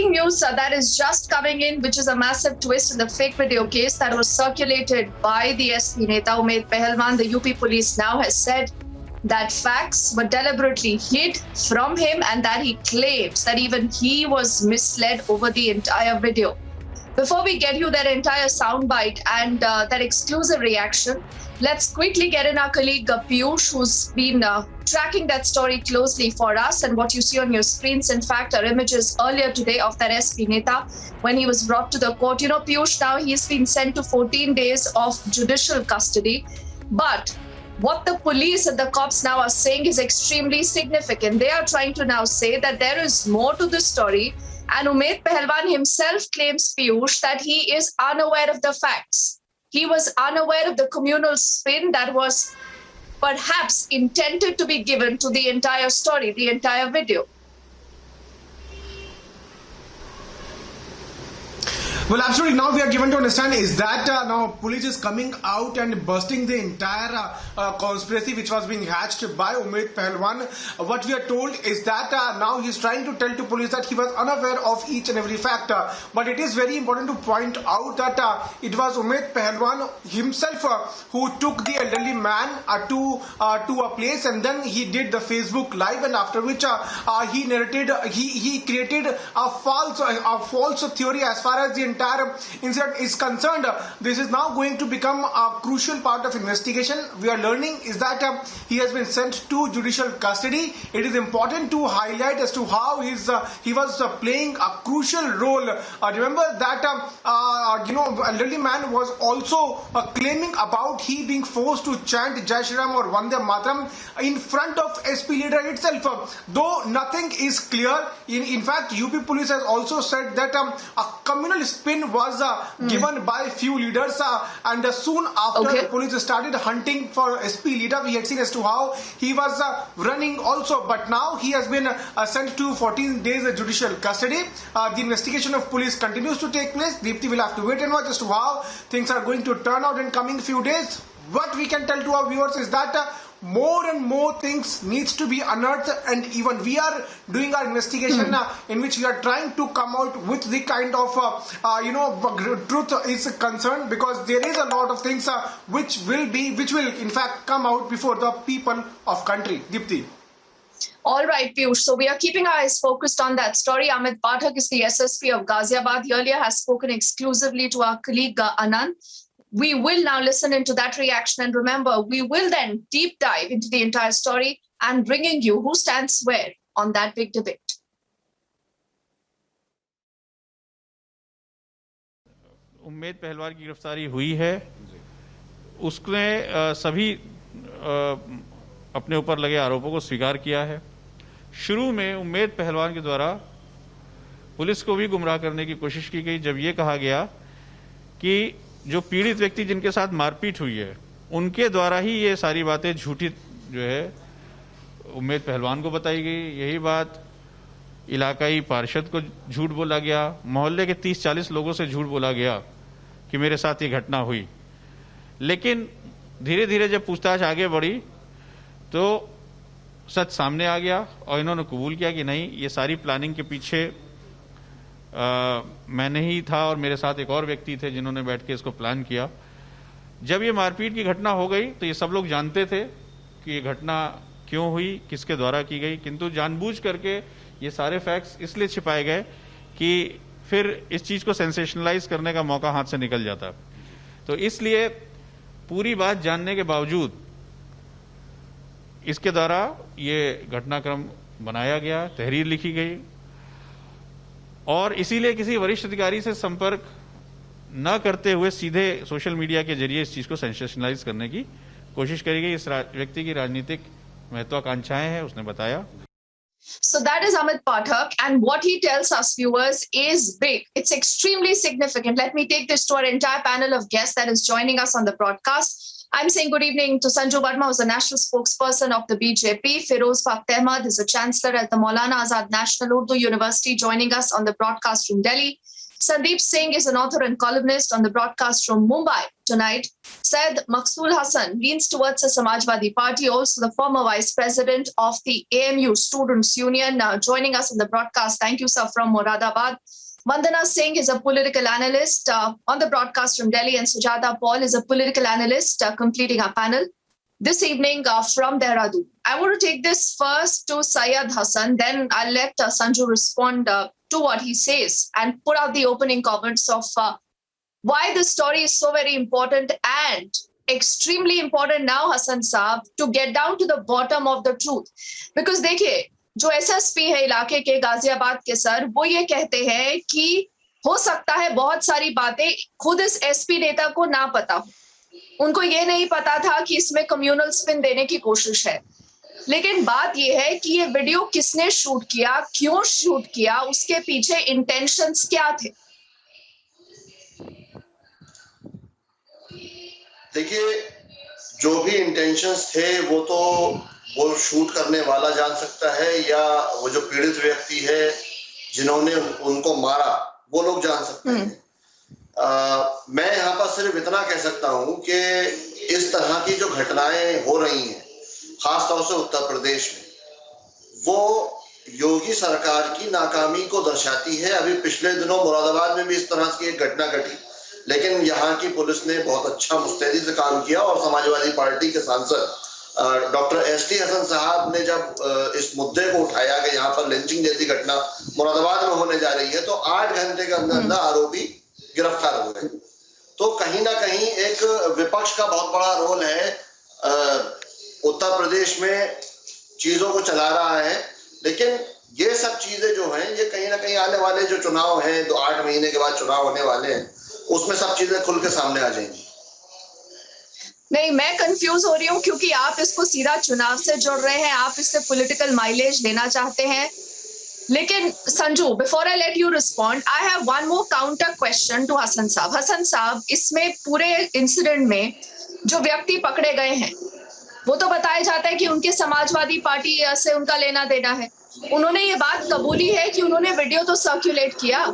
breaking news that is just coming in, which is a massive twist in the fake video case that was circulated by the SP Neta Umaid Pahalwan. The UP police now has said that facts were deliberately hid from him and that he claims that even he was misled over the entire video. Before we get you that entire soundbite and that exclusive reaction, let's quickly get in our colleague Piyush, who's been tracking that story closely for us. And what you see on your screens, in fact, are images earlier today of that SP Neta when he was brought to the court. You know, Piyush, now he's been sent to 14 days of judicial custody. But what the police and the cops now are saying is extremely significant. They are trying to now say that there is more to the story. And Umaid Pahalwan himself claims, Piyush, that he is unaware of the facts. He was unaware of the communal spin that was perhaps intended to be given to the entire story, the entire video. Well, absolutely. Now we are given to understand is that now police is coming out and busting the entire conspiracy which was being hatched by Umaid Pahalwan. What we are told is that now he is trying to tell to police that he was unaware of each and every fact. But it is very important to point out that it was Umaid Pahalwan himself who took the elderly man to a place, and then he did the Facebook live, and after which he narrated, he created a false theory as far as the entire incident is concerned. This is now going to become a crucial part of investigation. We are learning is that he has been sent to judicial custody. It is important to highlight as to how he was playing a crucial role. Remember that elderly man was also claiming about he being forced to chant Jai Shri Ram or Vande Mataram in front of SP leader itself. Though nothing is clear. In fact, UP police has also said that a communal spin was given by few leaders, and soon after the police started hunting for SP leader, we had seen as to how he was running also, but now he has been sent to 14 days judicial custody. The investigation of police continues to take place. Deepti will have to wait and watch as to how things are going to turn out in coming few days. What we can tell to our viewers is that more and more things needs to be unearthed, and even we are doing our investigation in which we are trying to come out with the kind of truth is concerned, because there is a lot of things which will in fact come out before the people of country. Deepti. All right, Piyush. So we are keeping our eyes focused on that story. Amit Pathak is the SSP of Ghaziabad. He earlier has spoken exclusively to our colleague Anand. We will now listen into that reaction, and remember, we will then deep dive into the entire story and bringing you who stands where on that big debate. Ummed पहलवान की गिरफ्तारी हुई है, उसने सभी अपने ऊपर लगे आरोपों को स्वीकार किया है। शुरू में उम्मेद पहलवान के द्वारा पुलिस को भी गुमराह करने की कोशिश की गई, जब ये कहा गया कि जो पीड़ित व्यक्ति जिनके साथ मारपीट हुई है उनके द्वारा ही ये सारी बातें झूठी जो है उम्मेद पहलवान को बताई गई। यही बात इलाकाई पार्षद को झूठ बोला गया, मोहल्ले के 30-40 लोगों से झूठ बोला गया कि मेरे साथ ये घटना हुई। लेकिन धीरे धीरे जब पूछताछ आगे बढ़ी तो सच सामने आ गया और इन्होंने कबूल किया कि नहीं, ये सारी प्लानिंग के पीछे मैं नहीं था और मेरे साथ एक और व्यक्ति थे जिन्होंने बैठ के इसको प्लान किया। जब ये मारपीट की घटना हो गई तो ये सब लोग जानते थे कि ये घटना क्यों हुई, किसके द्वारा की गई, किंतु जानबूझ करके ये सारे फैक्ट्स इसलिए छिपाए गए कि फिर इस चीज़ को सेंसेशनलाइज करने का मौका हाथ से निकल जाता। तो इसलिए पूरी बात जानने के बावजूद इसके द्वारा ये घटनाक्रम बनाया गया, तहरीर लिखी गई और इसीलिए किसी वरिष्ठ अधिकारी से संपर्क न करते हुए सीधे सोशल मीडिया के जरिए इस चीज को सेंसेशनलाइज करने की कोशिश करी गई। इस व्यक्ति की राजनीतिक महत्वाकांक्षाएं हैं, उसने बताया। So that is Amit Pathak, and what he tells us, viewers, is big. It's extremely significant. Let me take this to our entire panel of guests that is joining us on the broadcast. I'm saying good evening to Sanju Verma, who's the national spokesperson of the BJP. Feroz Fakht Ahmad is a chancellor at the Maulana Azad National Urdu University, joining us on the broadcast from Delhi. Sandeep Singh is an author and columnist on the broadcast from Mumbai. Tonight, Syed Maqsood Hassan leans towards the Samajwadi Party, also the former vice president of the AMU Students Union, joining us on the broadcast. Thank you, sir, from Moradabad. Vandana Singh is a political analyst on the broadcast from Delhi, and Sujata Paul is a political analyst completing our panel this evening from Dehradun. I want to take this first to Syed Hassan, then I'll let Sanju respond to what he says and put out the opening comments of why this story is so very important and extremely important now, Hassan Saab, to get down to the bottom of the truth. Because देखिए, जो SSP है इलाके के गाजियाबाद के sir, वो ये कहते हैं कि हो सकता है बहुत सारी बातें खुद इस SP नेता को ना पता हो. उनको ये नहीं पता था कि इसमें कम्युनल स्पिन देने की कोशिश है. लेकिन बात यह है कि ये वीडियो किसने शूट किया, क्यों शूट किया, उसके पीछे इंटेंशंस क्या थे? देखिए, जो भी इंटेंशंस थे वो शूट करने वाला जान सकता है, या वो जो पीड़ित व्यक्ति है जिन्होंने उनको मारा वो लोग जान सकते हैं. मैं यहाँ पर सिर्फ इतना कह सकता हूँ कि इस तरह की जो घटनाएं हो रही हैं खासतौर से उत्तर प्रदेश में, वो योगी सरकार की नाकामी को दर्शाती है. अभी पिछले दिनों मुरादाबाद में भी इस तरह की एक घटना घटी, लेकिन यहाँ की पुलिस ने बहुत अच्छा मुस्तैदी से काम किया और समाजवादी पार्टी के सांसद डॉक्टर SD हसन साहब ने जब इस मुद्दे को उठाया कि यहाँ पर लिंचिंग जैसी घटना मुरादाबाद में होने जा रही है, तो 8 घंटे के अंदर आरोपी गिरफ्तार हो गए. तो कहीं ना कहीं एक विपक्ष का बहुत बड़ा रोल है, उत्तर प्रदेश में चीजों को चला रहा है. लेकिन ये सब चीजें जो हैं, ये कहीं ना कहीं आने वाले जो चुनाव हैं, 8 महीने के बाद चुनाव होने वाले हैं, उसमें सब चीजें खुल के सामने आ जाएंगी. नहीं, मैं कंफ्यूज हो रही हूँ क्योंकि आप इसको सीधा चुनाव से जोड़ रहे हैं, आप इससे पॉलिटिकल माइलेज लेना चाहते हैं. लेकिन Sanju, before I let you respond, I have one more counter question to Hasan sahab. Hasan साहब, इसमें पूरे इंसिडेंट में जो व्यक्ति पकड़े गए हैं वो तो बताया जाता है कि उनके समाजवादी पार्टी से उनका लेना देना है. उन्होंने ये बात कबूली है कि उन्होंने वीडियो तो सर्कुलेट किया.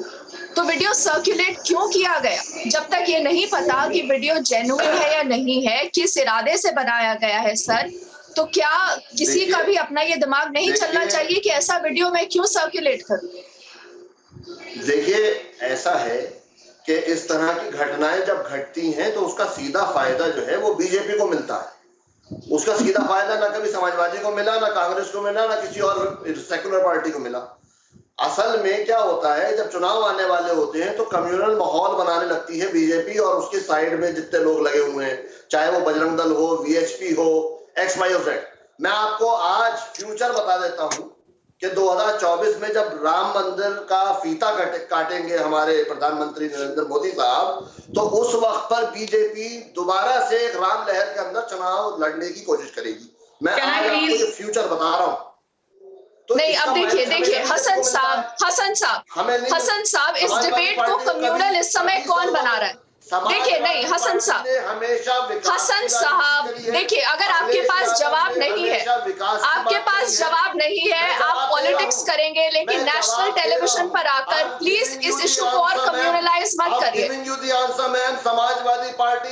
तो वीडियो सर्कुलेट क्यों किया गया जब तक ये नहीं पता कि वीडियो जेन्युइन है या नहीं है, किस इरादे से बनाया गया है सर? तो क्या किसी का भी अपना ये दिमाग नहीं चलना चाहिए कि ऐसा वीडियो मैं क्यों सर्कुलेट करूं? देखिए, ऐसा है कि इस तरह की घटनाएं जब घटती हैं तो उसका सीधा फायदा जो है वो बीजेपी को मिलता है. उसका सीधा फायदा ना कभी समाजवादी को मिला, ना कांग्रेस को मिला, ना किसी और सेकुलर पार्टी को मिला. असल में क्या होता है, जब चुनाव आने वाले होते हैं तो कम्युनल माहौल बनाने लगती है बीजेपी और उसके साइड में जितने लोग लगे हुए हैं, चाहे वो बजरंग दल हो, VHP हो, XYZ. मैं आपको आज फ्यूचर बता देता हूं कि 2024 में जब राम मंदिर का फीता काटेंगे हमारे प्रधानमंत्री नरेंद्र मोदी साहब, तो उस वक्त पर बीजेपी दोबारा से एक राम लहर के अंदर चुनाव लड़ने की कोशिश करेगी. मैं आज आपको ये फ्यूचर बता रहा हूं. तो नहीं, अब देखिए हसन साहब, इस डिबेट को कम्युनल इस समय कौन बना रहा है? देखिए, नहीं हसन साहब, देखिए, अगर आपके पास जवाब नहीं है, आप पॉलिटिक्स करेंगे, लेकिन नेशनल टेलीविजन पर आकर प्लीज इस इशू को और कम्युनलाइज मत करिए.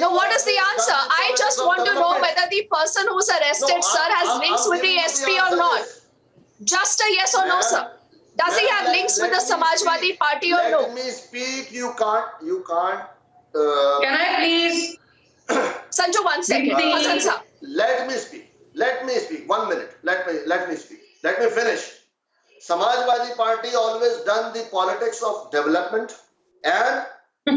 No, what is the answer? I just want to know whether the person who's arrested, sir, has links with the SP or not. Just a yes or no, sir. Does he have links with the Samajwadi Party or no? Let me speak. You can't. Can I please? Sanju, 1 second. Hassan sir. Let me speak. 1 minute. Let me speak. Let me finish. Samajwadi Party always done the politics of development and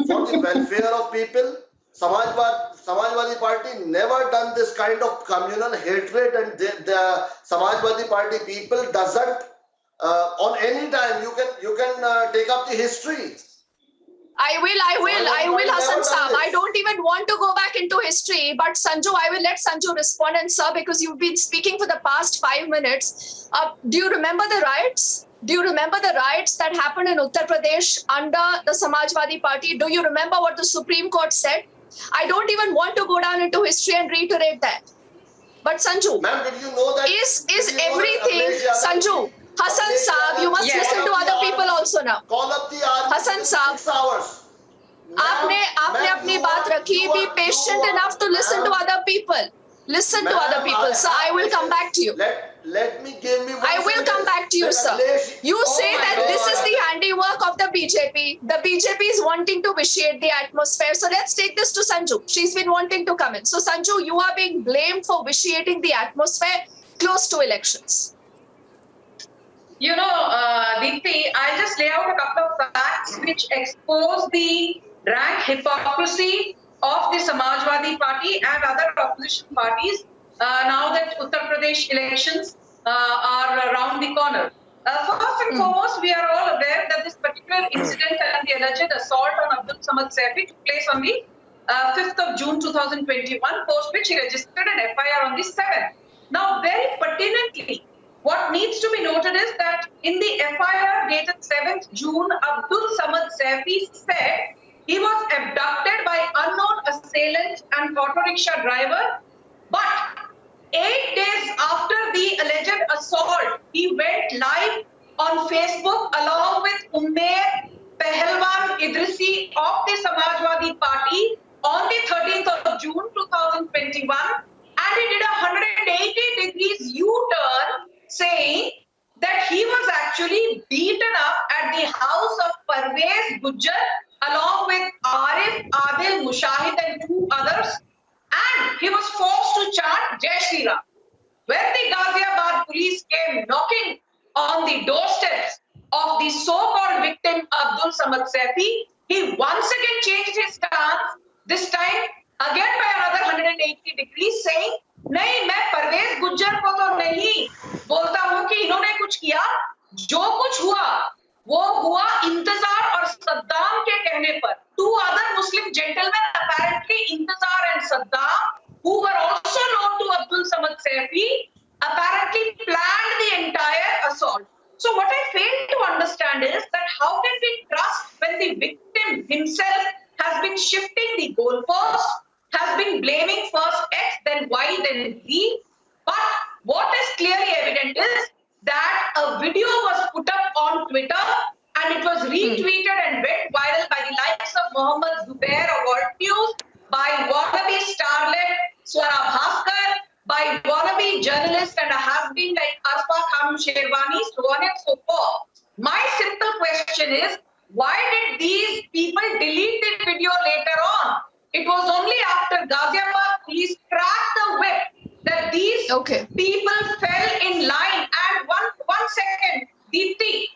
for the welfare of people. Samajwadi Party never done this kind of communal hatred, and the Samajwadi Party people doesn't on any time. You can take up the history. I will, Hassan Saab. I don't even want to go back into history, but Sanju, I will let Sanju respond. And sir, because you've been speaking for the past 5 minutes, do you remember the riots? Do you remember the riots that happened in Uttar Pradesh under the Samajwadi Party? Do you remember what the Supreme Court said? I don't even want to go down into history and reiterate that. But Sanju, ma'am, did you know that? Is everything, Sanju, Hassan Saab, you must listen to other people also now. Call up the army. Hassan Saab, 6 hours. आपने अपनी बात रखी. Be patient enough to listen to other people. Listen to other people, sir. I will come back to you. Let me give me. I will come back to you, sir. You say that this is the handiwork of the BJP. The BJP is wanting to vitiate the atmosphere. So let's take this to Sanju. She's been wanting to come in. So Sanju, you are being blamed for vitiating the atmosphere close to elections. You know, Deepti, I'll just lay out a couple of facts which expose the rank hypocrisy of the Samajwadi Party and other opposition parties now that Uttar Pradesh elections are around the corner. First and foremost, we are all aware that this particular incident and the alleged assault on Abdul Samad Saifi took place on the 5th of June 2021, post which he registered an FIR on the 7th. Now, very pertinently, what needs to be noted is that in the FIR dated 7th June, Abdul Samad Saifi said he was abducted by unknown assailant and auto rickshaw driver, but 8 days after the alleged assault, he went live on Facebook along with Umair Pahalwan Idrisi of the Samajwadi Party on the 13th of June 2021, and he did a 180 degrees U-turn saying that he was actually beaten up at the house of Parvez Gujjar along with Arif, Adil, Mushahid and 2 others, and he was forced to chant Jai Shri Ram. When the Ghaziabad police came knocking on the doorsteps of the so-called victim Abdul Samad Saifi, he once again changed his stance, this time again by another 180 degrees, saying, नहीं मैं परवेज गुज्जर को तो नहीं बोलता हूं कि इन्होंने कुछ किया, जो कुछ हुआ वो हुआ इंतजार और सद्दाम के कहने पर. 2 other Muslim gentlemen, apparently Intezar and Saddam, who were also known to Abdul Samad Saifi, apparently planned the entire assault. So what I fail to understand is that how can we trust when the victim himself has been shifting the goalpost, has been blaming first X, then Y, then Z. But what is clearly evident is that a video was put up on Twitter and it was retweeted and went viral by the likes of Mohammed Zubair of World News, by wannabe starlet Swara Bhaskar, by wannabe journalists and a has-been like Arfa Khanum Sherwani, so on and so forth. My simple question is, why did these people delete the video later on? It was only after Ghaziabad police cracked the whip that these people fell in line. And one second, Deepti,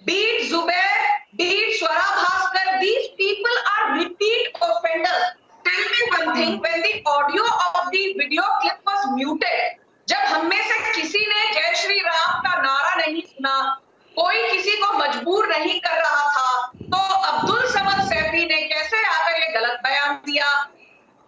be it Zubair, be it Swara Bhaskar, these people are repeat offenders. Tell me one thing, when the audio of the video clip was muted, जब हम में से किसी ने जय श्री राम का नारा नहीं सुना, कोई किसी को मजबूर नहीं कर रहा था, तो अब्दुल समद सैफी ने कैसे आकर ये गलत बयान दिया?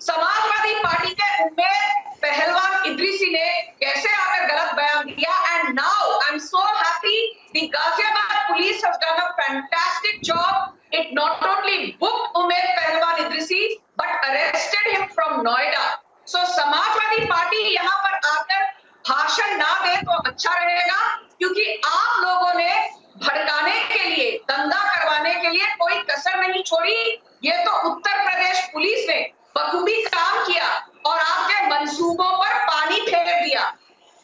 समाजवादी पार्टी के उमेर पहलवान इदरीसी ने कैसे आकर गलत बयान दिया? And now I'm so happy the Ghaziabad police has done a fantastic job. It not only booked Umair Pahalwan Idrisi but arrested him from Noida. So Samajwadi party यहाँ पर आकर भाषण ना दे तो अच्छा रहेगा, क्योंकि आप लोगों ने भड़काने के लिए, दंगा करवाने के लिए कोई कसर नहीं छोड़ी. ये तो उत्तर प्रदेश पुलिस ने बखूबी काम किया और आपके मंसूबों पर पानी फेर दिया.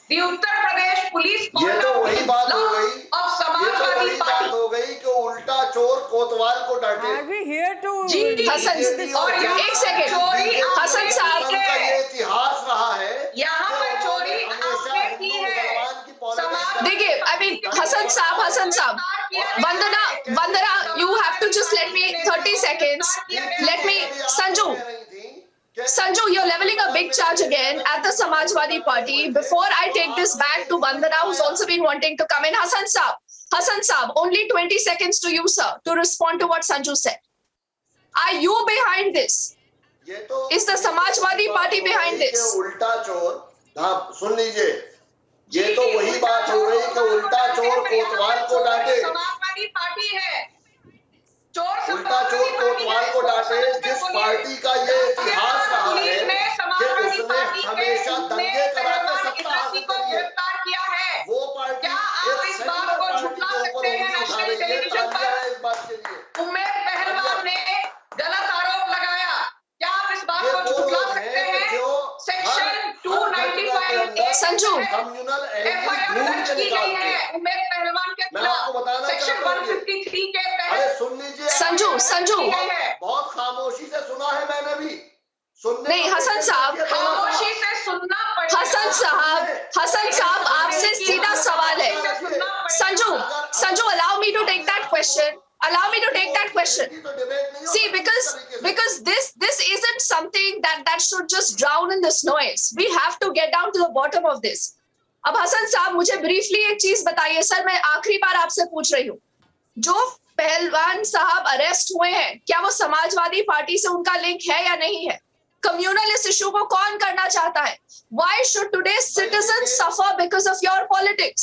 दी उत्तर प्रदेश पुलिस ये तो वही बात हो गई, अब समाजवादी पार्टी हो गई कि उल्टा चोर कोतवाल को डांटे. हसन, और एक सेकंड, हसन साहब का ये इतिहास रहा है. यहाँ पर चोरी आपने की है. देखिए, I mean, Hassan Saab, Vandana, you have to just let me 30 seconds. Let me, Sanju, you're leveling a big charge again at the Samajwadi Party. Before I take this back to Vandana, who's also been wanting to come in, Hassan Saab, only 20 seconds to you, sir, to respond to what Sanju said. Are you behind this? Is the Samajwadi Party behind this? उल्टा चोर, हाँ सुन लीजिए, ये तो वही बात हो गई कि उल्टा चोर कोतवाल को डांटे. समाजवादी पार्टी है, उल्टा चोर कोतवाल को डांटे. जिस पार्टी का ये इतिहास रहा है कि उसने हमेशा दंगे कराकर सत्ता हासिल की है, वो पार्टी संजू। कम्युनल FIR दर्ज की गई है उम्मेद पहलवान के मैं आपको खिलाफ बताना सेक्शन चाहता हूँ 153 के अरे तहत। सुन लीजिए संजू, संजू। बहुत खामोशी से सुना है मैंने भी सुनने नहीं, का हसन कोशिश साहब, किया थोड़ा सा। खामोशी से सुनना पड़ेगा। हसन साहब आपसे सीधा सवाल है। Sanju, allow me to take that question. Allow me to take that question. See, because this isn't something that should just drown in this noise. We have to get down to the bottom of this. अब हसन साहब मुझे briefly एक चीज बताइए sir, मैं आखिरी बार आपसे पूछ रही हूँ, जो पहलवान साहब अरेस्ट हुए हैं, क्या वो समाजवादी पार्टी से उनका लिंक है या नहीं है? कम्युनल इस इशू को कौन करना चाहता है? Why should today's citizens suffer because of your politics?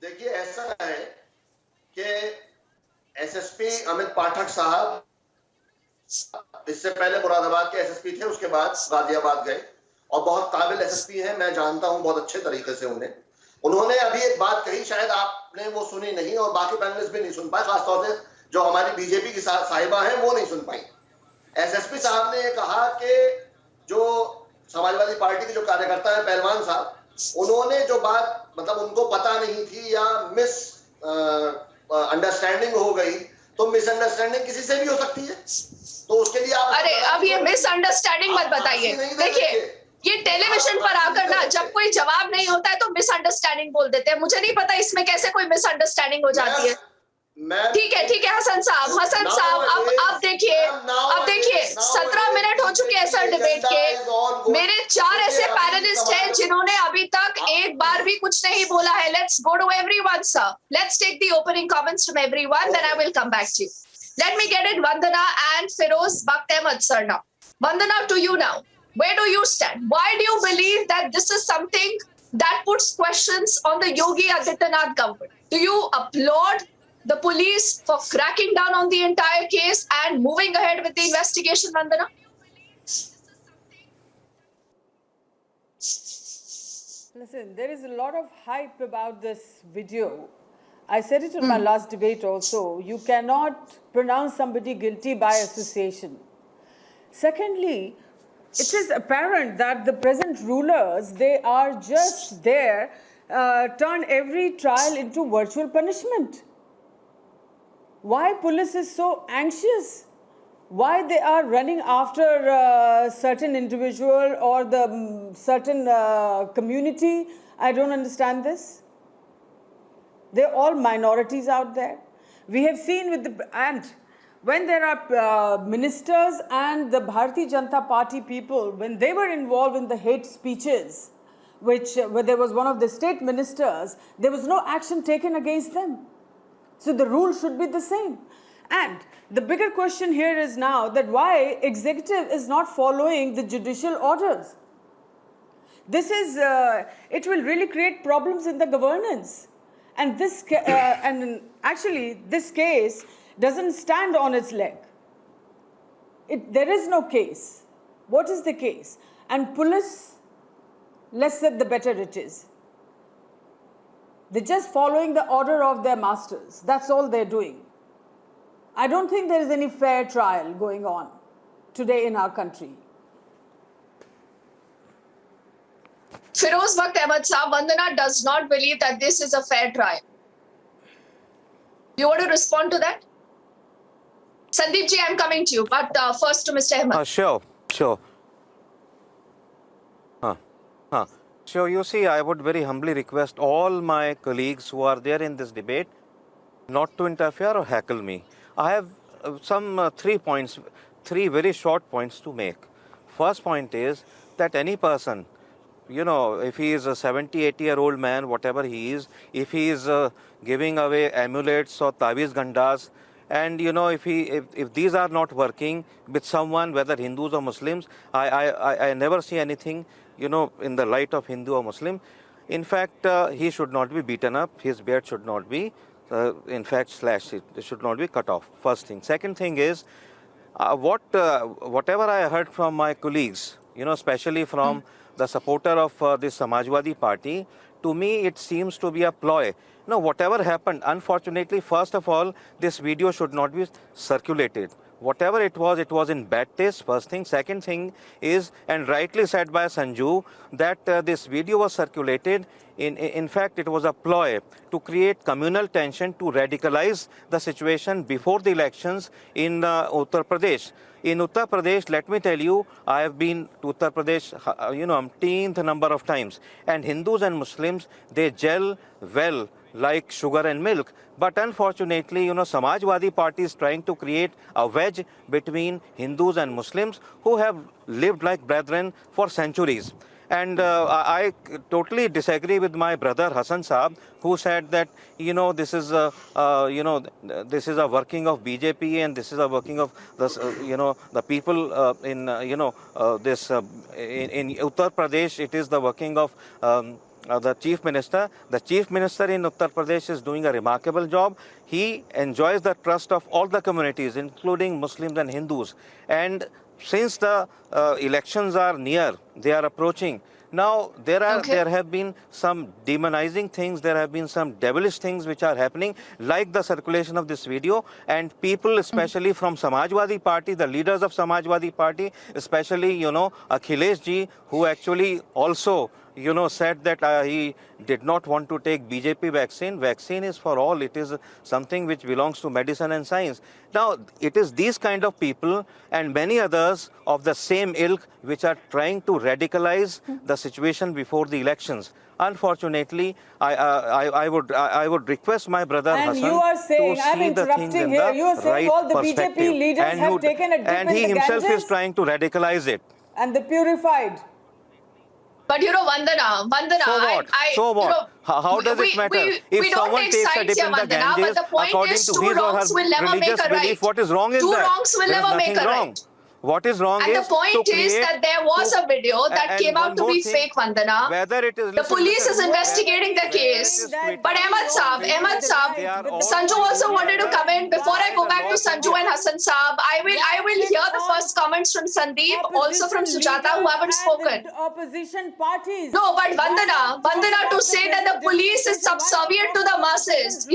देखिए ऐसा है कि एसएसपी अमित पाठक साहब इससे पहले मुरादाबाद के एसएसपी थे, उसके बाद गाजियाबाद गए और बहुत काबिल एसएसपी हैं, मैं जानता हूं बहुत अच्छे तरीके से उन्हें। उन्होंने अभी एक बात कही, शायद आपने वो सुनी नहीं और बाकी पैनलिस्ट भी नहीं सुन पाए, खासतौर से जो हमारी बीजेपी की साहिबा हैं वो नहीं सुन पाई। एसएसपी साहब ने ये कहा कि जो समाजवादी पार्टी के जो कार्यकर्ता है पहलवान साहब, उन्होंने जो बात मतलब उनको पता नहीं थी या मिस अंडरस्टैंडिंग हो गई, तो मिसअंडरस्टैंडिंग किसी से भी हो सकती है, तो उसके लिए आप अरे अब ये मिसअंडरस्टैंडिंग मत बताइए। देखिए ये टेलीविजन पर आकर ना जब कोई जवाब नहीं होता है तो मिसअंडरस्टैंडिंग बोल देते हैं। मुझे नहीं पता इसमें कैसे कोई मिसअंडरस्टैंडिंग हो जाती है। ठीक है हसन साहब, अब देखिए 17 मिनट हो चुके हैं सर डिबेट के। मेरे 4 ऐसे पैनलिस्ट हैं जिन्होंने अभी तक एक बार भी कुछ नहीं बोला है। Let's go to everyone sir, let's take the opening comments from everyone, then I will come back to you. Let me get it Vandana and Feroz Bakht Ahmed sir now. Vandana, to you now. Where do you stand? Why do you believe that this is something that puts questions on the Yogi Adityanath government? Do you applaud the police for cracking down on the entire case and moving ahead with the investigation, Vandana? Listen, there is a lot of hype about this video. I said it in my last debate also. You cannot pronounce somebody guilty by association. Secondly, it is apparent that the present rulers, they are just there, turn every trial into virtual punishment. Why police is so anxious? Why they are running after a certain individual or the certain community? I don't understand this. They're all minorities out there. We have seen with the, and when there are ministers and the Bharatiya Janata Party people, when they were involved in the hate speeches, where there was one of the state ministers, there was no action taken against them. So the rule should be the same. And the bigger question here is now that why executive is not following the judicial orders. This is, it will really create problems in the governance. And this, and actually this case doesn't stand on its leg. There is no case. What is the case? And police, less said the better it is. They're just following the order of their masters. That's all they're doing. I don't think there is any fair trial going on today in our country. Feroz Bakht Ahmed Saab, Vandana does not believe that this is a fair trial. You want to respond to that? Sandeep ji, I'm coming to you, but first to Mr. Ahmed. Sure. So you see, I would very humbly request all my colleagues who are there in this debate not to interfere or heckle me. I have some 3 points, 3 very short points to make. First point is that any person, you know, if he is a 70, 80-year-old man, whatever he is, if he is giving away amulets or taviz gandas, and you know, if these are not working with someone, whether Hindus or Muslims, I never see anything, you know, in the light of Hindu or Muslim. In fact, he should not be beaten up. His beard should not be, in fact, slashed. It should not be cut off. First thing. Second thing is, whatever I heard from my colleagues, you know, especially from the supporter of the Samajwadi Party, to me it seems to be a ploy. No, whatever happened, unfortunately, first of all, this video should not be circulated. Whatever it was in bad taste, first thing. Second thing is, and rightly said by Sanju, that this video was circulated. In fact, it was a ploy to create communal tension, to radicalize the situation before the elections in Uttar Pradesh. In Uttar Pradesh, let me tell you, I have been to Uttar Pradesh, umpteenth number of times. And Hindus and Muslims, they gel well like sugar and milk. But unfortunately, Samajwadi Party is trying to create a wedge between Hindus and Muslims who have lived like brethren for centuries. And I totally disagree with my brother Hassan Saab, who said that this is this is a working of BJP and this is a working of the people in this in Uttar Pradesh. It is the working of the Chief Minister. The Chief Minister in Uttar Pradesh is doing a remarkable job. He enjoys the trust of all the communities, including Muslims and Hindus. And since the elections are near, they are approaching. Now, there have been some demonizing things, there have been some devilish things which are happening, like the circulation of this video, and people, especially from Samajwadi Party, the leaders of Samajwadi Party, especially, Akhilesh ji, who actually also said that he did not want to take BJP vaccine. Vaccine is for all. It is something which belongs to medicine and science. Now, it is these kind of people and many others of the same ilk which are trying to radicalize the situation before the elections. Unfortunately, I would request my brother and Hassan you are saying, to I'm see the things interrupting in here. the You are saying right all the perspective. BJP leaders have taken a dip and in he the himself Ganges is trying to radicalize it. and the purified. But Vandana, So what? How does it matter? If we don't someone take takes a sides dip here, in the Vandana, Ganges, but the point according is to two his or her wrongs will never make religious a right. belief, what is wrong in Two that? wrongs will There's never nothing make a wrong. right. What is wrong And is the point to is create, that there was a video that and came one out to more be thing, fake, Vandana. whether it is The police is investigating the case. But Ahmed Saab, Sanju also wanted to come in. Before I go back to Sanju and Hassan Saab, I will hear the first comments from Sandeep, also from Sujata, who haven't spoken. Opposition parties. No, but Vandana, to say that the police is subservient to the masses,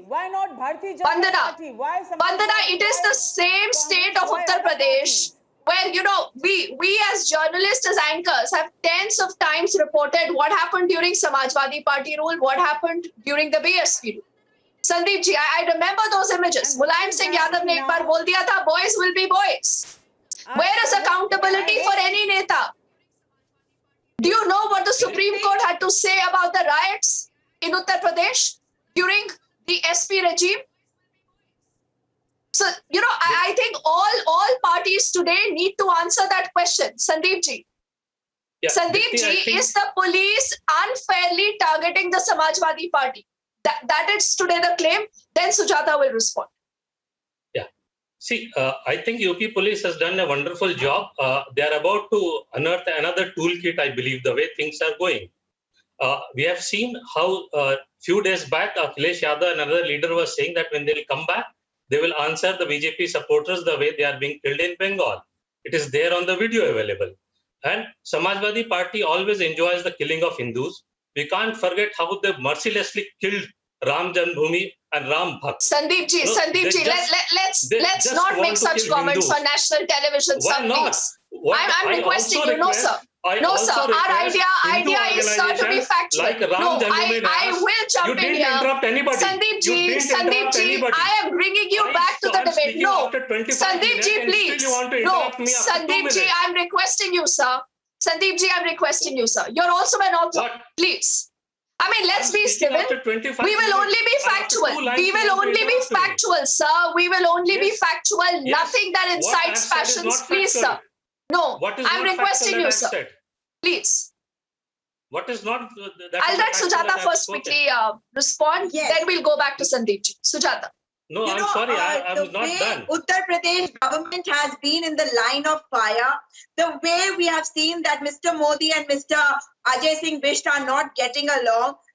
Why not Bharatiya Janata Party? Why Vandana, it is the same state of Uttar Pradesh where, we as journalists, as anchors, have tens of times reported what happened during Samajwadi Party rule, what happened during the BSP rule. Sandeep ji, I remember those images. Mulayam Singh Yadav ne ek baar bol diya tha, boys will be boys. Where is accountability for any neta? Do you know what the Supreme Court had to say about the riots in Uttar Pradesh during the SP regime? So, I think all parties today need to answer that question. Sandeep ji. Yeah, Sandeep ji, is the police unfairly targeting the Samajwadi Party? That is today the claim. Then Sujata will respond. Yeah. See, I think UP police has done a wonderful job. They are about to unearth another toolkit, I believe, the way things are going. We have seen how few days back, Akhilesh Yadav, another leader, was saying that when they will come back, they will answer the BJP supporters the way they are being killed in Bengal. It is there on the video available. And Samajwadi Party always enjoys the killing of Hindus. We can't forget how they mercilessly killed Ram Janmabhoomi and Ram Bhakt. Sandeep ji, let's not make such comments on national television. Why not? I'm requesting you, no sir. No sir, our idea is sir to be factual. Like no, I will jump in here. Sandeep ji, I am bringing you back to the debate. No, Sandeep ji, please. No, Sandeep ji, I'm requesting you, sir. Sandeep ji, I'm requesting you, sir. You're also an author. Please. I mean, let's be civil. We will only be factual. We will only be factual, sir. We will only be factual. Nothing that incites passions. Please, sir. No, I'm requesting you, sir. Please. What is not? I'll let Sujata first quickly respond. Yes. Then we'll go back to Sandeep ji. Sujata. No, I'm sorry, I'm not done. Uttar Pradesh government has been in the line of fire. The way we have seen that Mr. Modi and Mr. Ajay Singh Bisht are not getting along.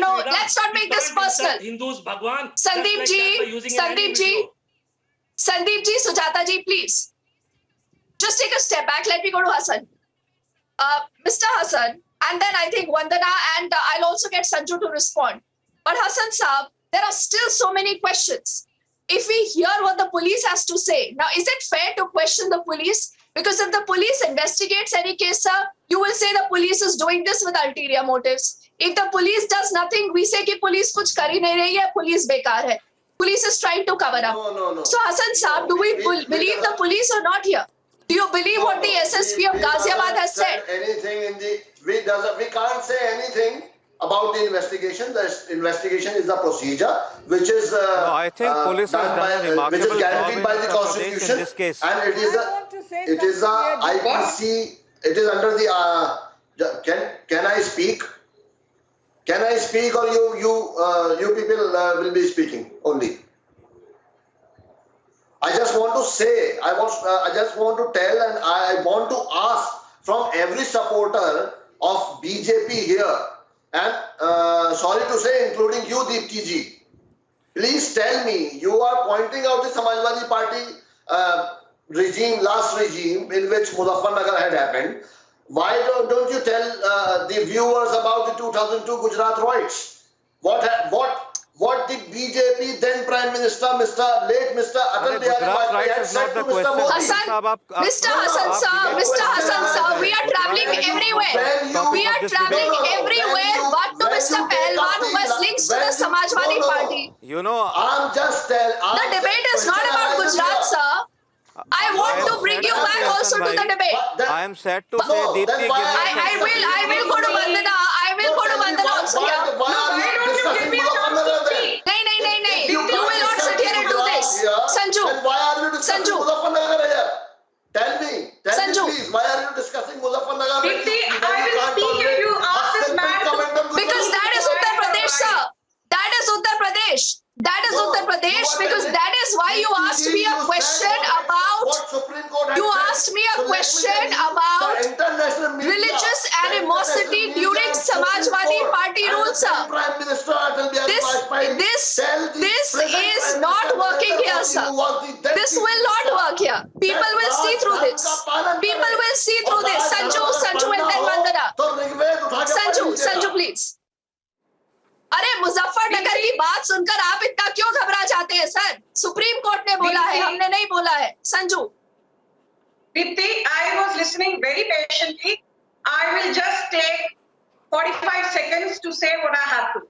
Bhagwan, no, let's not make this personal. Hindus, Bhagwan. Sandeep ji, Sandeep ji, Sujata ji, please. Just take a step back. Let me go to Hassan. Mr. Hassan, and then I think Vandana, and I'll also get Sanju to respond. But Hassan Saab, there are still so many questions. If we hear what the police has to say, now is it fair to question the police? Because if the police investigates any case, sir, you will say the police is doing this with ulterior motives. If the police does nothing, we say कि police कुछ कर ही नहीं रही है, police बेकार है. Police is trying to cover up. No. So Hassan Saab, do we believe the police or not here? Do you believe what the SSP of Ghaziabad has said? Anything in the we can't say anything about the investigation. The investigation is the procedure which is I think police has done done a by, which remarkable is guaranteed job by in the Uttar Pradesh in constitution, this case. and it is I want to say it is a something here. IPC. It is under the. Can I speak? Can I speak, or you people will be speaking only? I just want to say, I just want to tell, and I want to ask from every supporter of BJP here, and sorry to say, including you, Deepti ji, please tell me, you are pointing out the Samajwadi Party regime, last regime in which Muzaffarnagar had happened. Why don't you tell the viewers about the 2002 Gujarat riots? What did BJP then Prime Minister, late Mr. Atal Bihari Gujarat Vajpayee riots had is said not to the Mr. question. Modi? Hassan, Mr. Hassan sir, we are traveling everywhere. We are traveling everywhere but to Mr. Pahalwan who has links to the Samajwadi Party. You know, I'm just telling. The debate is not about Gujarat, sir. I want to bring you back also to the debate. I am sad to say, No, Deepti, then give why- I me will go to Vandana. I will go to Vandana also here. Why are you discussing Muzaffarnagar then? Nahi. You will not sit here and do this. Sanju. Then why are you discussing Sanju. Muzaffarnagar here? Tell me Sanju. please, why are you discussing Muzaffarnagar? when Deepti, you- when I you will can't speak if tolerate you ask a this simple man to- comment on Because Gujarat? that is Uttar Pradesh, sir. That is Uttar Pradesh. That is No, Uttar Pradesh you are because telling- that is why you asked me a You question said what about Supreme Court had you said. asked me a So let question tell you, about the international media, religious the animosity international media during and Supreme Samajwadi Court Party and rule, the sir. Prime Minister Atal Bihari This Vajpayee tell the this present is Prime not Minister working Narendra here, Modi, sir. who was the then This Chief will not Minister, work here. People will see through this. People will see through this. Sanju and then Vandana. तो ऋग्वेद उठा के पढ़ लीजिएगा। Sanju please. अरे मुजफ्फरनगर की बात सुनकर आप इतना क्यों घबरा जाते हैं सर? सुप्रीम कोर्ट ने बोला है, हमने नहीं बोला है। Sanju, Deepti, I was listening very patiently. I will just take 45 seconds to say what I have to.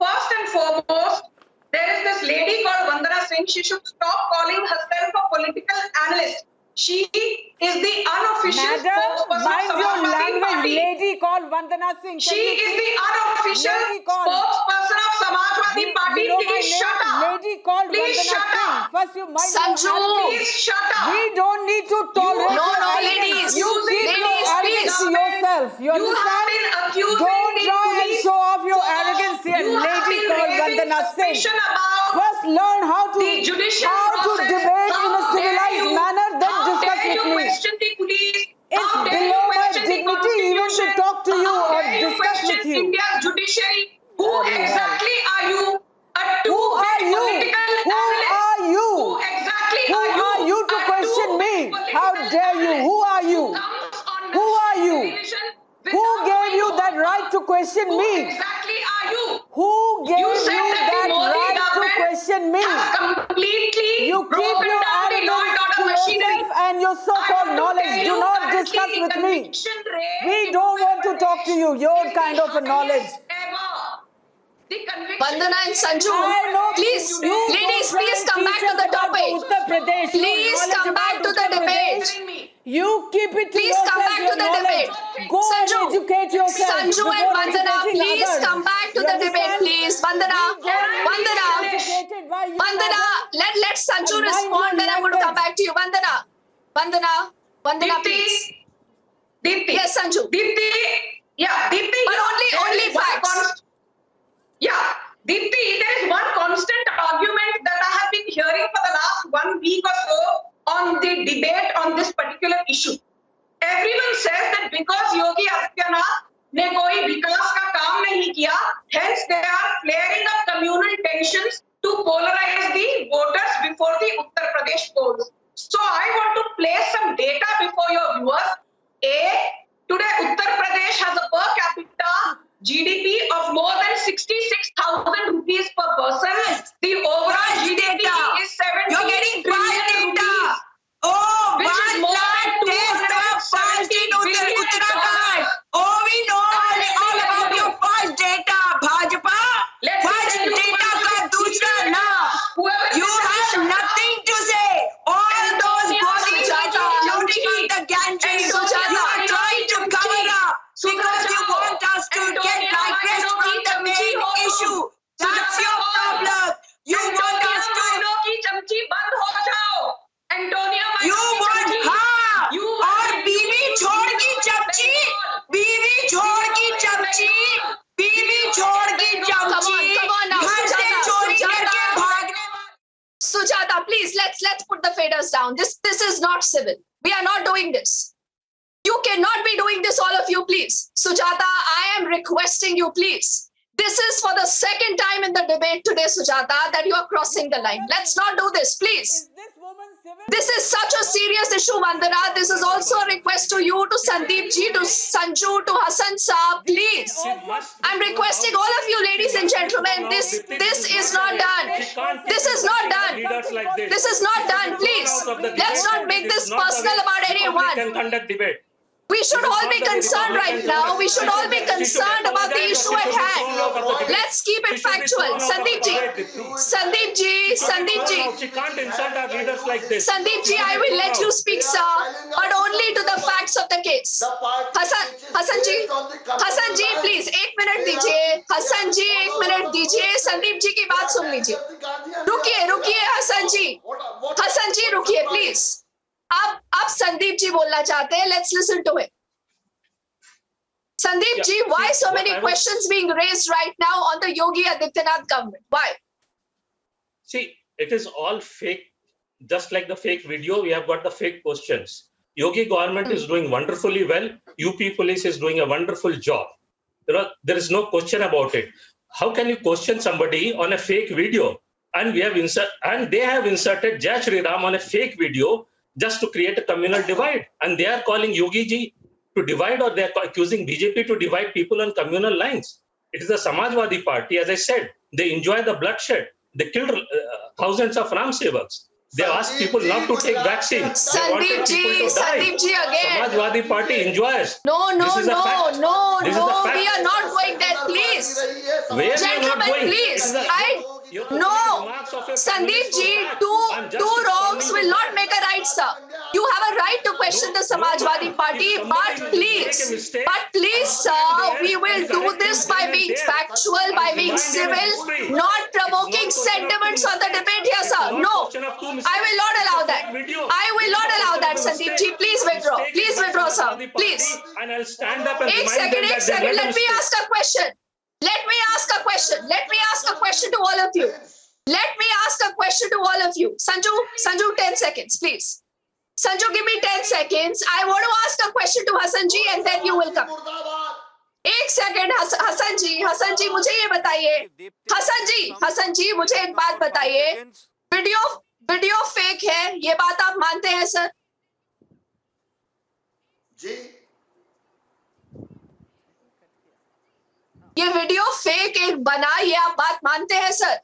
First and foremost, there is this lady called Vandana Singh. She should stop calling herself a political analyst. She is the unofficial Madam, spokesperson mind of your Samajwadi language, Party. lady called Vandana Singh. She is the unofficial Lady called- spokesperson of Samajwadi Party. You know my Please shut name, up. lady called Please Vandana shut Singh. up. First you mind Sanju. your attitude. Please shut up. We don't need to tolerate No, your no, arrogance. ladies. You keep your Ladies, arrogance to please. yourself. You You have understand? been accusing Don't the try and police show off your for- arrogance here, you have lady been called raising Vandana Singh. suspicion about First learn how to the judicial process. debate in a How dare civilized you- manner, then how discuss dare you with me. question the police? It's How dare below you my question the dignity even to Constitution? talk to you How or dare you discuss question with you. India's judiciary? Who Bloody hell. exactly are you? A Who are two-bit you? political Who analyst. are you? Who exactly Who are you? are you to A question me? two-bit How political dare you? analyst Who are you? comes on Who are you? television Who without gave you knowing that right to question who me? exactly are you? Who gave You you said that that the Modi right to government question me? has completely You keep broken your down the law and arrogance order to machinery. yourself and your I so-called want to knowledge. tell Do you not currently discuss the with me. conviction rate We in don't want to Uttar talk to you, Pradesh your is kind the of a knowledge. highest ever. The conviction Vandana and rate Sanju, I know please, you ladies, don't please try and come back teach to the us about topic. Uttar Pradesh. Your Please knowledge come back about to the Uttar debate. Pradesh, you keep it to Please yourself, come back your to the knowledge. debate. Go Sanju, and educate yourself Sanju and before Vandana, educating please others. come back to You the debate, understand? please. Vandana, We don't need to be Vandana, educated by you, Vandana, madam. let Sanju And mind respond, your then I'm going to come language. back to you. Vandana, Deepti, please. Deepti. Yes, Sanju. Deepti. Yeah, Deepti. But there only is one facts. Yeah, Deepti, there is one constant argument that I have been hearing for the last 1 week or so on the debate on this particular issue. Everyone says that because Yogi Adityanath ने कोई विकास का काम नहीं किया, hence they are flaring up communal tensions to polarize the voters before the Uttar Pradesh polls. So I want to place some data before your viewers. Today Uttar Pradesh has a per capita GDP of more than 66,000 rupees per person. The overall GDP is 70 You're getting false trillion data. rupees. Oh, Which is one more lakh than taste of false in $270 Uttarakhand. Oh, we know all about your false data, Bhajpa. Let me False tell you data one ka thing. dusra na. Whoever You says have shut up. nothing to say. All those bodies Sujata. floating on the gantry. Sujata. You are trying to cover up because you want us to get digressed from the let's put the faders down. This is not civil. We are not doing this. You cannot be doing this, all of you, please. Sujata, I am requesting you, please. This is for the second time in the debate today, Sujata, that you are crossing the line. Let's not do this, please. Is this woman civil? This is such a serious issue, Vandana. This is also a request to you, to Sandeep ji, to Sanju, to Hassan Saab, please. I'm requesting all of you, ladies and gentlemen, this is not done. This is not done. This is not done, please. Let's not make this personal about anyone. Can conduct debate. We should all be concerned right now. We should all be concerned about the issue at hand. Let's keep it factual. Sandeep ji. She can't insult our leaders like this. Sandeep ji, I will let you speak, sir, but only to the facts of the case. Hassan ji, please, एक minute दीजिए. Hassan ji, एक minute दीजिए. संदीप जी की बात सुन लीजिए. रुकिए, Hassan जी, रुकिए, please. अब संदीप जी बोलना चाहते हैं. Let's listen to it. Sandeep ji, why so many questions being raised right now on the Yogi Adityanath government? Why? See, it is all fake. Just like the fake video, we have got the fake questions. Yogi government is doing wonderfully well. UP police is doing a wonderful job. There is no question about it. How can you question somebody on a fake video? And they have inserted Jai Shri Ram on a fake video just to create a communal divide. And they are calling Yogi ji to divide, or they are accusing BJP to divide people on communal lines. It is the Samajwadi Party, as I said. They enjoy the bloodshed. They killed thousands of Ram Sevaks. They asked people not to take vaccine. Sandeep ji again. Samajwadi Party enjoys. No. We are not going there, please. Where Gentlemen, please. No. Sandeep ji, two wrongs will not make a right, sir. You have a right to question the Samajwadi Party, but please, sir, we will do this by being factual, by being civil, not provoking sentiments on the debate here, sir. No, I will not allow that. I will not allow that, Sandeep ji. Please withdraw. Please withdraw, sir. Please. And I'll stand up and Ek second. Let me ask a question. Let me ask a question to all of you. Sanju, 10 seconds, please. Sanju, give me 10 seconds. I want to ask a question to Hassan ji and then you will come. एक second Hasan जी मुझे ये बताइए. हसन जी मुझे एक बात बताइए. Video fake है, ये बात आप मानते हैं सर? जी, ये वीडियो फेक एक बना, ये आप बात मानते हैं सर?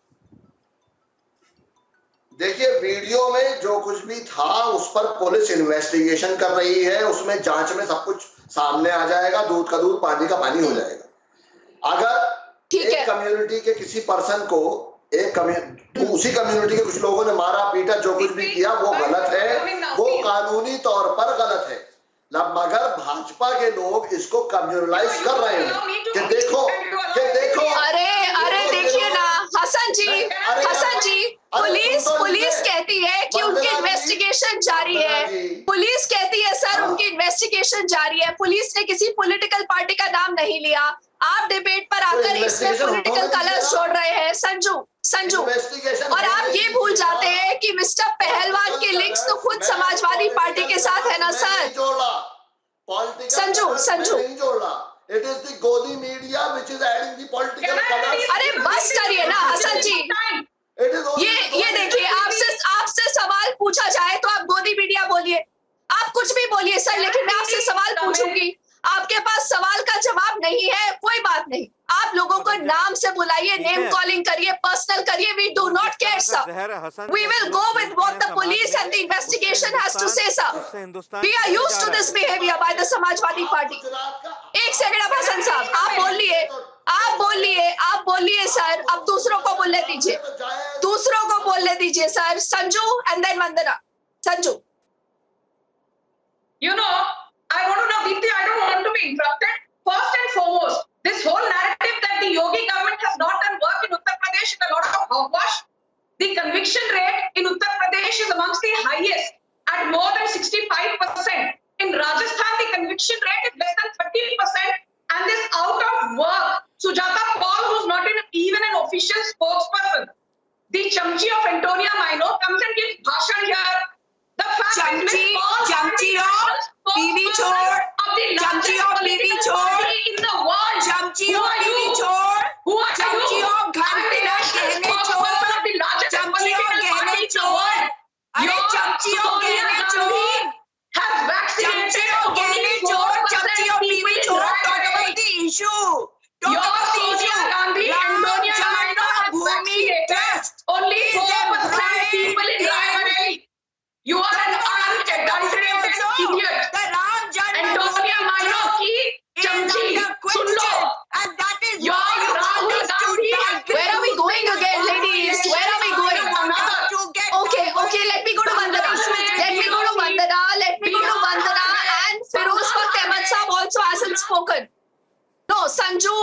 देखिए, वीडियो में जो कुछ भी था उस पर पुलिस इन्वेस्टिगेशन कर रही है. उसमें जांच में सब कुछ सामने आ जाएगा. दूध का दूध, पानी का पानी हो जाएगा. अगर एक कम्युनिटी के किसी पर्सन को उसी कम्युनिटी के कुछ लोगों ने मारा पीटा, जो कुछ भी किया, वो गलत है, वो कानूनी तौर पर गलत है. मगर भाजपा के लोग इसको कम्युनलाइज कर रहे हैं कि देखो अरे देखिए ना हसन जी, पुलिस कहती है कि उनकी इन्वेस्टिगेशन जारी है. पुलिस कहती है सर उनकी इन्वेस्टिगेशन जारी है. पुलिस ने किसी पॉलिटिकल पार्टी का नाम नहीं लिया. आप डिबेट पर आकर इसमें पॉलिटिकल कलर्स जोड़ रहे हैं. संजू, और आप ये भूल जाते हैं कि मिस्टर पहलवान के लिंक्स तो खुद समाजवादी पार्टी के साथ है ना sir. Sanju, It is the Godi media which is adding the political colors. अरे बस करिए ना हसन जी. ये देखिए, आपसे सवाल पूछा जाए तो आप गोदी मीडिया बोलिए, आप कुछ भी बोलिए सर, लेकिन मैं आपसे सवाल पूछूंगी. आपके पास सवाल का जवाब नहीं है, कोई बात नहीं. आप लोगों को नाम से बुलाइए, नेम कॉलिंग करिए, पर्सनल करिए. We do not care, sir. We will go with what the police and the investigation has to say, sir. We are used to this behavior by the Samajwadi Party. एक second अब हसन साहब, आप बोलिए sir. अब दूसरों को बोलने दीजिए sir. Sanju and then Vandana. Sanju. You know, I want to know, Deepti, I don't want to be interrupted. First and foremost, this whole narrative that the Yogi government has not done work in Uttar Pradesh is a lot of hogwash. The conviction rate in Uttar Pradesh is amongst the highest at more than 65%. In Rajasthan, the conviction rate is less than 30%. And this out of work, Sujata Paul, who's not even an official spokesperson. the chamchi of Antonia Maino comes and gives bhashan here. The fact Chamchi of TV Chor, chamchi of TV Chor, in the world. chamchi Who of are TV you? Chor, Who are chamchi you? of Ghante Gehne Chor, of the largest chamchi of political Gehne party in the Chor, world. अरे Your chamchi of Sonia Gehne Gandhi Chor, has vaccinated chamchi of Gehne only Chor, 4% chamchi of people TV in Chor. Talk Raebareli. about the issue. Talk Your about the Sonia issue. Gandhi and Ram Sonia Gandhi Janma has Bhoomi vaccinated Trust only is 4% employed people in in- Raebareli. You are an unadulterated idiot. The Ram Janma Antonia Bhoomi Maino Trust ki is chamchi. under Sun lo. question, and that is Your why you Rahul want us to Gandhi target Where are we going again, ladies? Where are we going? to get Okay, let me go to Vandana. Let me go to Vandana. Let me go to Vandana. And Feroz Bakht Ahmed Saab also hasn't spoken. No, Sanju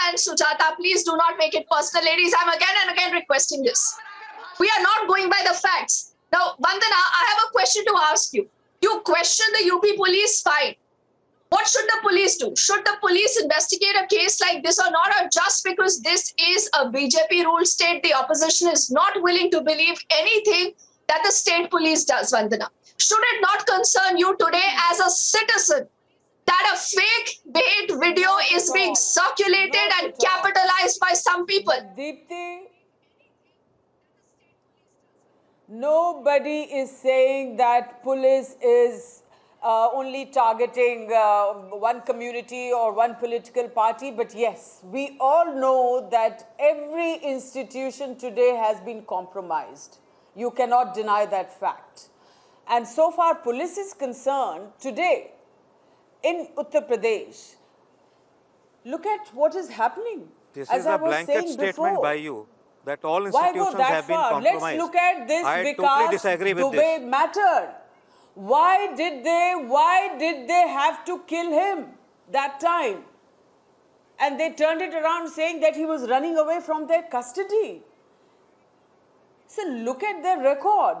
and Sujata, please do not make it personal. Ladies, I'm again and again requesting this. We are not going by the facts. Now, Vandana, I have a question to ask you. You question the UP police, fine. What should the police do? Should the police investigate a case like this or not? Or just because this is a BJP ruled state, the opposition is not willing to believe anything that the state police does, Vandana? Should it not concern you today as a citizen that a fake bait video is being circulated and capitalized by some people? Deepthi, nobody is saying that police is only targeting one community or one political party, but yes, we all know that every institution today has been compromised. You cannot deny that fact. And so far police is concerned, today in Uttar Pradesh, look at what is happening. This As is I a was blanket saying statement before. by you that all Why go institutions that have been far? compromised. Let's look at this I because totally disagree with Dubey this. mattered. Why did they have to kill him that time? And they turned it around saying that he was running away from their custody. So look at their record.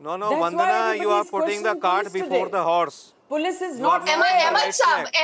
No, That's why Vandana, you are everybody is putting the questioning cart police before today. the horse. Police is You not are not on the Ahmed right Saab, track.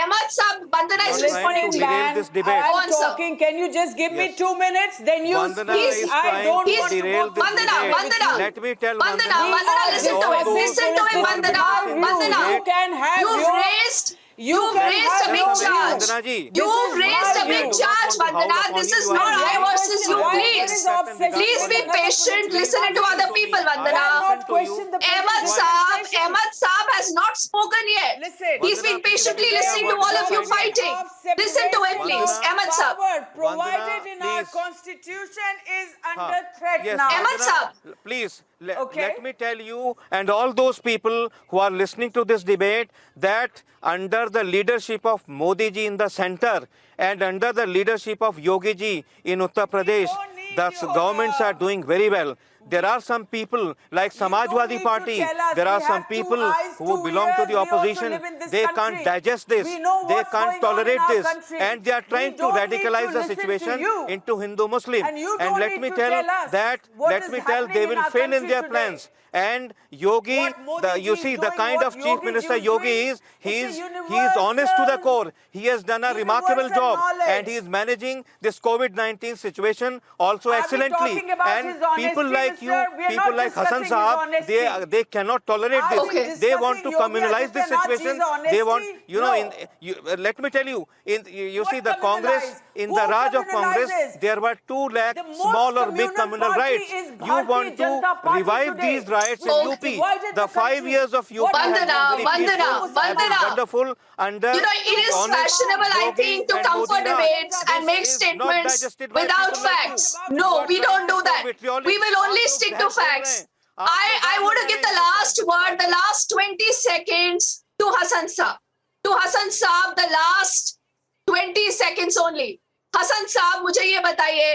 Vandana is You are trying responding to to you. derail this debate. Go I'm on, sir. talking. Can you just give me Yes. 2 minutes? Then you Vandana speak. is I trying don't to want to derail go this Vandana, debate. Vandana. Let me tell Vandana, Vandana, Vandana, and listen to all him. those Listen to him, who are Vandana. witnessing this Vandana. You debate, can have You've your... raised can raised a have big your charge. view. Vandana ji. You've This is raised my a big view. charge, I do not want to Vandana. howl This upon is you. not I I am versus you, Why please. there is obsession Please with be another patient. political Listen to party? other people, I Vandana. have Listen not to questioned you. the Ahmed president's Saab has not spoken yet. Listen. He's been Vandana, please patiently let me listening to say all one of you more point. fighting. Listen to him, please. Vandana, Ahmed Saab. Power provided in our please. constitution is Huh. under threat Yes, now. Ahmed Vandana, Saab. please Okay. let me tell you and all those people who are listening to this debate that under the leadership of Modi ji in the center and under the leadership of Yogi ji in Uttar Pradesh, don't need the your, governments are doing very well. There are some people like don't Samajwadi need to Party, tell us. there are We some have 2 people eyes, who 2 belong to ears. the We also opposition. live in this They country. can't digest this. We know They what's can't going on in tolerate our this. country. And they are We trying to don't need to radicalize the listen to situation you. into Hindu-Muslim. And you And don't let need me to tell tell us that, what let is me tell, happening they in will our fail in country their today. plans. And Yogi, What Modi you ji see is the doing, kind what of Chief Yogi Minister ji is Yogi doing, is, he it's a is honest to the universal- core. He has done a remarkable universal job knowledge. and he is managing this COVID-19 situation also Are we excellently. talking about And his honesty, people like you, mister? We are people not like Hassan discussing his Saab, honesty. they cannot tolerate Are this. we Okay. They want to discussing Yogi communalize this Adityanath situation. ji's They want, honesty? you know, No. let me tell you, you What see the Congress, communalize? in Who the Raj of Congress, communalizes? there were 2 lakh The most small or big communal communal party rights. is You Bharatiya want to Janata Party revive today. these riots in Oh, UP. divided The the 5 country. years of UP What has been Vandana, very Vandana, peaceful, has been Vandana. wonderful under You know, it is honest fashionable, I Yogi think, to and come for Modi Raj. debates and make This is not statements digested by without people like you. facts. You No, are we trying don't to do sow that. vitriolic. We will only आप लोग stick बहस to कर रहे facts. हैं. आप लोग I बहस want कर to give रहे the हैं last इस word, बात the पे. last 20 seconds to Hassan Saab. To Hassan Saab, the last 20 seconds only. Hassan Saab, मुझे ये बताइए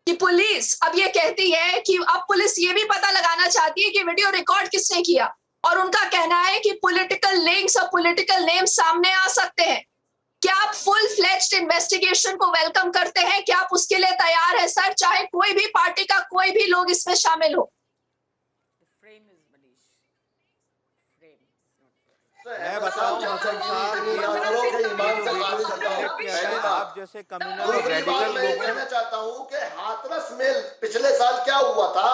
कि पुलिस अब ये कहती है कि अब पुलिस ये भी पता लगाना चाहती है कि वीडियो रिकॉर्ड किसने किया और उनका कहना है कि पॉलिटिकल लिंक्स और पॉलिटिकल नेम्स सामने आ सकते हैं. क्या आप फुल फ्लेज्ड इन्वेस्टिगेशन को वेलकम करते हैं? क्या आप उसके लिए तैयार है सर? चाहे कोई भी पार्टी का कोई भी लोग इसमें शामिल हो. मैं बताऊं हसन साहब, ये आप जैसे कम्युनल दूसरी बात रेडिकल मैं ये लोगों कहना चाहता हूँ कि हाथरस में पिछले साल क्या हुआ था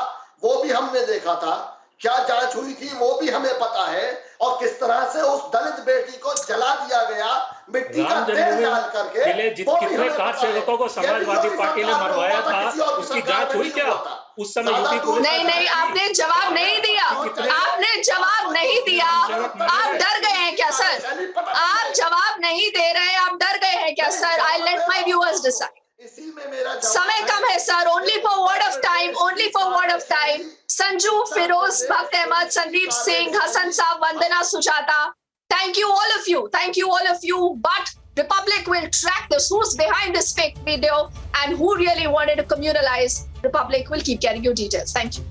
वो भी हमने देखा था, क्या जांच हुई थी वो भी हमें पता है, और किस तरह से उस दलित बेटी को जला दिया गया मिट्टी का तेल डाल करके। कितने कार सेवकों को समाजवादी पार्टी ने मरवाया था, उसकी जांच हुई क्या उस समय यूपी पुलिस? नहीं, आपने जवाब नहीं दिया, आपने जवाब नहीं दिया। आप डर गए हैं क्या सर? आप जवाब नहीं दे रहे, आप डर गए हैं क्या sir? I let my viewers decide. इसी में मेरा समय कम है sir, only for word of time, only for word of time. Sanju, Feroz, Bhakt Ahmed, Sandeep Singh, Hasan साहब, वंदना, Sujata, thank you all of you, but the public will track this, who's behind this fake video and who really wanted to communalize. The public will keep getting you details. Thank you.